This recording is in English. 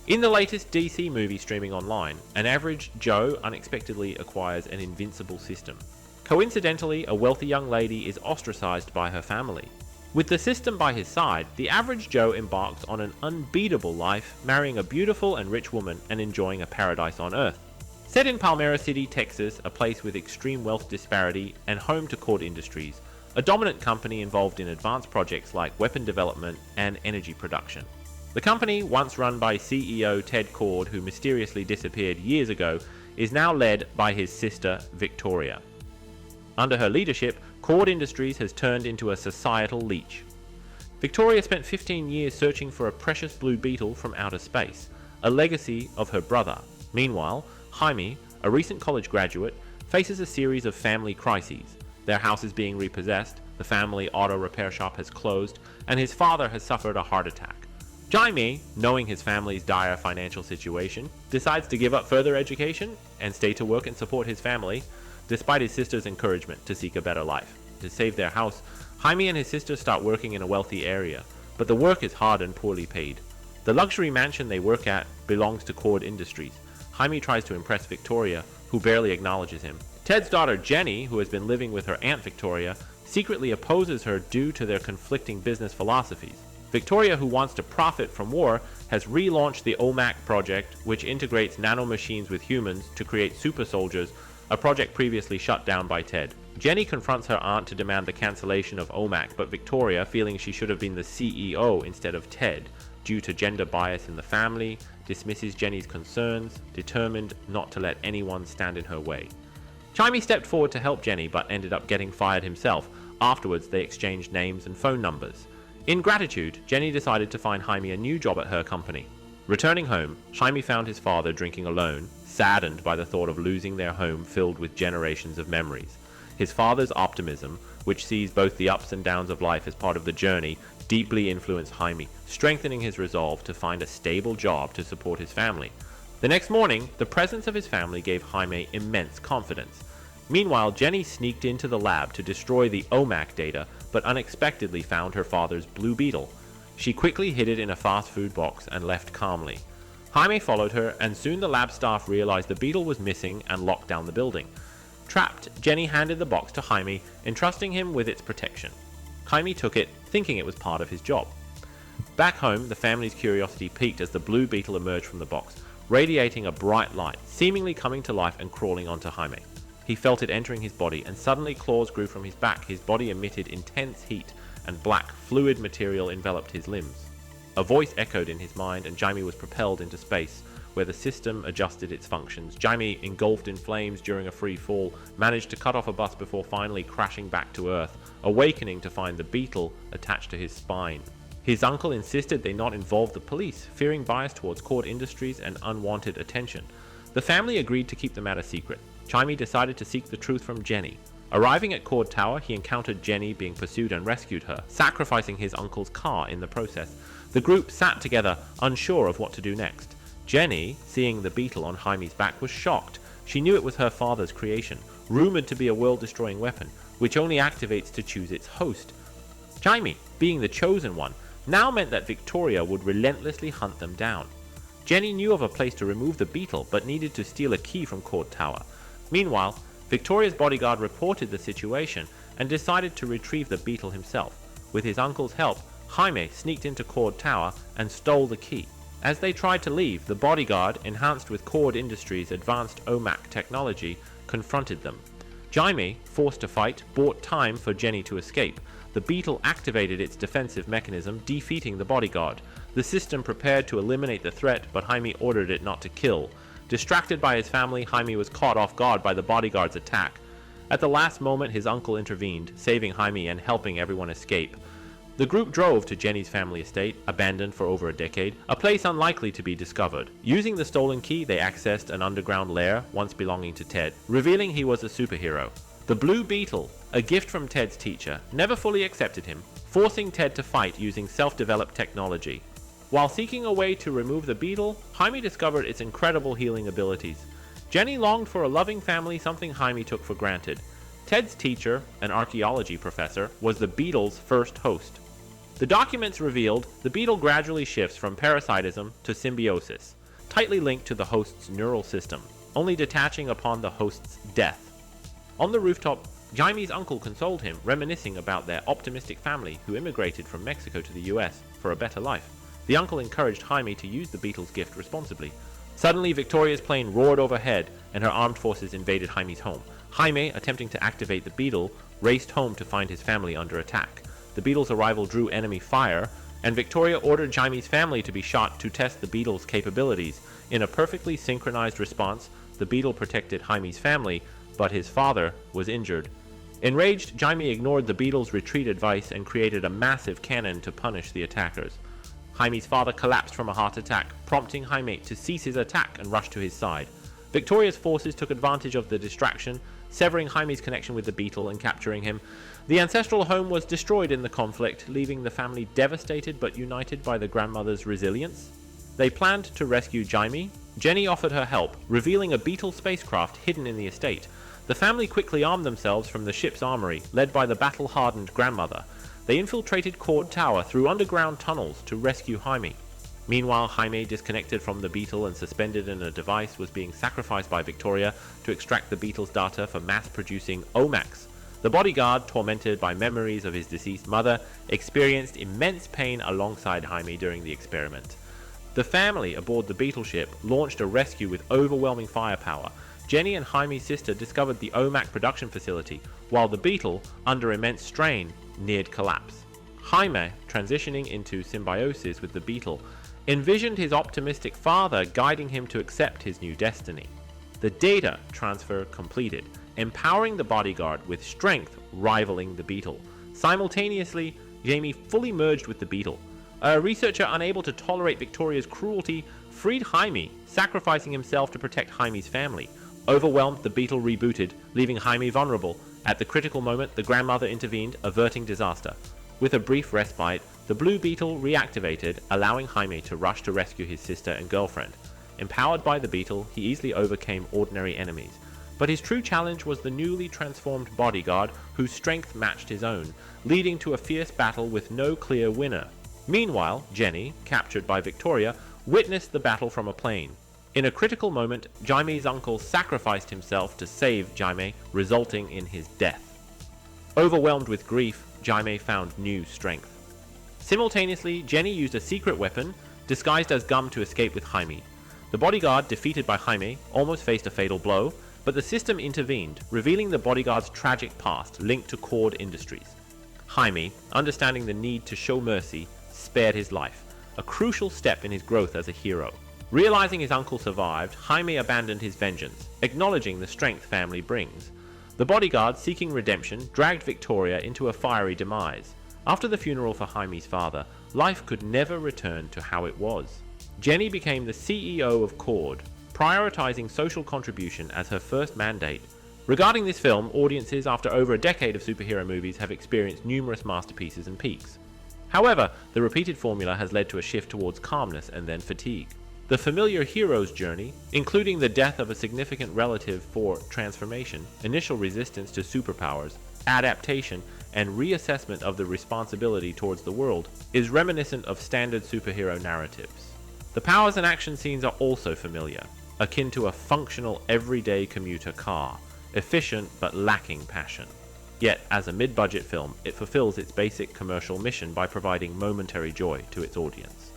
In the latest DC movie streaming online, an average Joe unexpectedly acquires an invincible system. Coincidentally, a wealthy young lady is ostracized by her family. With the system by his side, the average Joe embarks on an unbeatable life, marrying a beautiful and rich woman and enjoying a paradise on Earth. Set in Palmyra City, Texas, a place with extreme wealth disparity and home to Cord Industries, a dominant company involved in advanced projects like weapon development and energy production. The company, once run by CEO Ted Cord, who mysteriously disappeared years ago, is now led by his sister, Victoria. Under her leadership, Cord Industries has turned into a societal leech. Victoria spent 15 years searching for a precious blue beetle from outer space, a legacy of her brother. Meanwhile, Jaime, a recent college graduate, faces a series of family crises. Their house is being repossessed, the family auto repair shop has closed, and his father has suffered a heart attack. Jaime, knowing his family's dire financial situation, decides to give up further education and stay to work and support his family, despite his sister's encouragement to seek a better life. To save their house, Jaime and his sister start working in a wealthy area, but the work is hard and poorly paid. The luxury mansion they work at belongs to Cord Industries. Jaime tries to impress Victoria, who barely acknowledges him. Ted's daughter Jenny, who has been living with her aunt Victoria, secretly opposes her due to their conflicting business philosophies. Victoria, who wants to profit from war, has relaunched the OMAC project, which integrates nanomachines with humans to create super soldiers, a project previously shut down by Ted. Jenny confronts her aunt to demand the cancellation of OMAC, but Victoria, feeling she should have been the CEO instead of Ted, due to gender bias in the family, dismisses Jenny's concerns, determined not to let anyone stand in her way. Jaime stepped forward to help Jenny, but ended up getting fired himself. Afterwards, they exchanged names and phone numbers. In gratitude, Jenny decided to find Jaime a new job at her company. Returning home, Jaime found his father drinking alone, saddened by the thought of losing their home filled with generations of memories. His father's optimism, which sees both the ups and downs of life as part of the journey, deeply influenced Jaime, strengthening his resolve to find a stable job to support his family. The next morning, the presence of his family gave Jaime immense confidence. Meanwhile, Jenny sneaked into the lab to destroy the OMAC data, but unexpectedly found her father's blue beetle. She quickly hid it in a fast food box and left calmly. Jaime followed her, and soon the lab staff realized the beetle was missing and locked down the building. Trapped, Jenny handed the box to Jaime, entrusting him with its protection. Jaime took it, thinking it was part of his job. Back home, the family's curiosity piqued as the blue beetle emerged from the box, radiating a bright light, seemingly coming to life and crawling onto Jaime. He felt it entering his body, and suddenly claws grew from his back. His body emitted intense heat, and black, fluid material enveloped his limbs. A voice echoed in his mind, and Jaime was propelled into space, where the system adjusted its functions. Jaime, engulfed in flames during a free fall, managed to cut off a bus before finally crashing back to Earth, awakening to find the beetle attached to his spine. His uncle insisted they not involve the police, fearing bias towards Cord Industries and unwanted attention. The family agreed to keep the matter secret. Jaime decided to seek the truth from Jenny. Arriving at Cord Tower, he encountered Jenny being pursued and rescued her, sacrificing his uncle's car in the process. The group sat together, unsure of what to do next. Jenny, seeing the beetle on Jaime's back, was shocked. She knew it was her father's creation, rumored to be a world-destroying weapon, which only activates to choose its host. Jaime, being the chosen one, now meant that Victoria would relentlessly hunt them down. Jenny knew of a place to remove the beetle, but needed to steal a key from Cord Tower. Meanwhile, Victoria's bodyguard reported the situation and decided to retrieve the beetle himself. With his uncle's help, Jaime sneaked into Cord Tower and stole the key. As they tried to leave, the bodyguard, enhanced with Cord Industries' advanced OMAC technology, confronted them. Jaime, forced to fight, bought time for Jenny to escape. The beetle activated its defensive mechanism, defeating the bodyguard. The system prepared to eliminate the threat, but Jaime ordered it not to kill. Distracted by his family, Jaime was caught off guard by the bodyguard's attack. At the last moment, his uncle intervened, saving Jaime and helping everyone escape. The group drove to Jenny's family estate, abandoned for over a decade, a place unlikely to be discovered. Using the stolen key, they accessed an underground lair once belonging to Ted, revealing he was a superhero. The Blue Beetle, a gift from Ted's teacher, never fully accepted him, forcing Ted to fight using self-developed technology. While seeking a way to remove the beetle, Jaime discovered its incredible healing abilities. Jenny longed for a loving family, something Jaime took for granted. Ted's teacher, an archaeology professor, was the beetle's first host. The documents revealed the beetle gradually shifts from parasitism to symbiosis, tightly linked to the host's neural system, only detaching upon the host's death. On the rooftop, Jaime's uncle consoled him, reminiscing about their optimistic family who immigrated from Mexico to the US for a better life. The uncle encouraged Jaime to use the beetle's gift responsibly. Suddenly, Victoria's plane roared overhead and her armed forces invaded Jaime's home. Jaime, attempting to activate the beetle, raced home to find his family under attack. The beetle's arrival drew enemy fire, and Victoria ordered Jaime's family to be shot to test the beetle's capabilities. In a perfectly synchronized response, the beetle protected Jaime's family, but his father was injured. Enraged, Jaime ignored the beetle's retreat advice and created a massive cannon to punish the attackers. Jaime's father collapsed from a heart attack, prompting Jaime to cease his attack and rush to his side. Victoria's forces took advantage of the distraction, severing Jaime's connection with the beetle and capturing him. The ancestral home was destroyed in the conflict, leaving the family devastated but united by the grandmother's resilience. They planned to rescue Jaime. Jenny offered her help, revealing a beetle spacecraft hidden in the estate. The family quickly armed themselves from the ship's armory, led by the battle-hardened grandmother. They infiltrated Court Tower through underground tunnels to rescue Jaime. Meanwhile, Jaime, disconnected from the beetle and suspended in a device, was being sacrificed by Victoria to extract the beetle's data for mass-producing Omax. The bodyguard, tormented by memories of his deceased mother, experienced immense pain alongside Jaime during the experiment. The family aboard the beetle ship launched a rescue with overwhelming firepower. Jenny and Jaime's sister discovered the OMAC production facility, while the beetle, under immense strain, neared collapse. Jaime, transitioning into symbiosis with the beetle, envisioned his optimistic father guiding him to accept his new destiny. The data transfer completed, empowering the bodyguard with strength rivaling the beetle. Simultaneously, Jaime fully merged with the beetle. A researcher unable to tolerate Victoria's cruelty freed Jaime, sacrificing himself to protect Jaime's family. Overwhelmed, the beetle rebooted, leaving Jaime vulnerable. At the critical moment, the grandmother intervened, averting disaster. With a brief respite, the blue beetle reactivated, allowing Jaime to rush to rescue his sister and girlfriend. Empowered by the beetle, he easily overcame ordinary enemies. But his true challenge was the newly transformed bodyguard, whose strength matched his own, leading to a fierce battle with no clear winner. Meanwhile, Jenny, captured by Victoria, witnessed the battle from a plane. In a critical moment, Jaime's uncle sacrificed himself to save Jaime, resulting in his death. Overwhelmed with grief, Jaime found new strength. Simultaneously, Jenny used a secret weapon, disguised as gum, to escape with Jaime. The bodyguard, defeated by Jaime, almost faced a fatal blow, but the system intervened, revealing the bodyguard's tragic past linked to Cord Industries. Jaime, understanding the need to show mercy, spared his life, a crucial step in his growth as a hero. Realizing his uncle survived, Jaime abandoned his vengeance, acknowledging the strength family brings. The bodyguard, seeking redemption, dragged Victoria into a fiery demise. After the funeral for Jaime's father, life could never return to how it was. Jenny became the CEO of Cord, prioritizing social contribution as her first mandate. Regarding this film, audiences after over a decade of superhero movies have experienced numerous masterpieces and peaks. However, the repeated formula has led to a shift towards calmness and then fatigue. The familiar hero's journey, including the death of a significant relative for transformation, initial resistance to superpowers, adaptation, and reassessment of the responsibility towards the world, is reminiscent of standard superhero narratives. The powers and action scenes are also familiar, akin to a functional everyday commuter car, efficient but lacking passion. Yet, as a mid-budget film, it fulfills its basic commercial mission by providing momentary joy to its audience.